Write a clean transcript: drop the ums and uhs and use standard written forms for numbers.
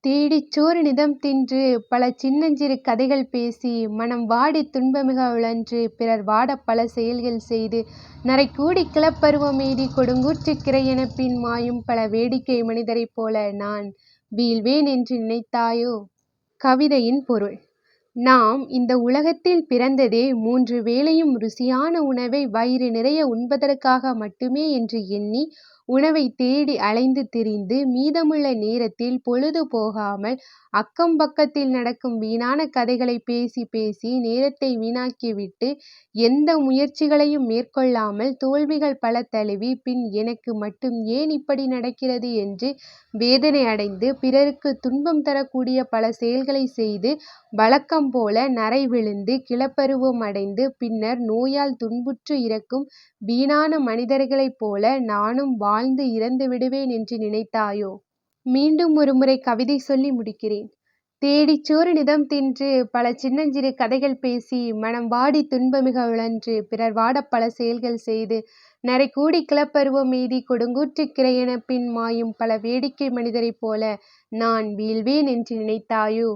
தேடிச் சோறு நிதம் தின்று பல சின்னஞ்சிறு கதைகள் பேசி மனம் வாடித் துன்பமிக உழன்று பிறர் வாடப் பல செயல்கள் செய்து நரைக்கூடிக் கிளப்பருவம் எய்தி கொடுங்கூற்றுக் கிரையெனப் பின் மாயும் பல வேடிக்கை மனிதரைப் போல நான் வீழ்வேன் என்று நினைத்தாயோ? கவிதையின் பொருள்: நாம் இந்த உலகத்தில் பிறந்ததே 3 வேளையும் ருசியான உணவை வயிறு நிறைய உண்பதற்காக மட்டுமே என்று எண்ணி உணவைத் தேடி அலைந்து திரிந்து மீதமுள்ள நேரத்தில் பொழுது போகாமல் அக்கம் பக்கத்தில் நடக்கும் வீணான கதைகளைப் பேசி பேசி நேரத்தை வீணாக்கிவிட்டு எந்த முயற்சிகளையும் மேற்கொள்ளாமல் தோல்விகள் பல தழுவி பின் எனக்கு மட்டும் ஏன் இப்படி நடக்கிறது என்று வேதனை அடைந்து பிறருக்கு துன்பம் தரக்கூடிய பல செயல்களை செய்து வழக்கம் போல நரை விழுந்து கிளப்பருவம் அடைந்து பின்னர் நோயால் துன்புற்று இறக்கும் வீணான மனிதர்களைப் போல நானும் வாழ்ந்து இறந்து விடுவேன் என்று நினைத்தாயோ? மீண்டும் ஒருமுறை கவிதை சொல்லி முடிக்கிறேன். தேடிச் சோறு நிதம் தின்று பல சின்னஞ்சிறு கதைகள் பேசி மனம் வாடித் துன்பமிக உழன்று பிறர் வாடப் பல செயல்கள் செய்து நரைக்கூடி கிளப்பருவம் எய்தி கொடுங்கூற்றுக் கிரையெனப் பின் மாயும் பல வேடிக்கை மனிதரைப் போல நான் வீழ்வேன் என்று நினைத்தாயோ?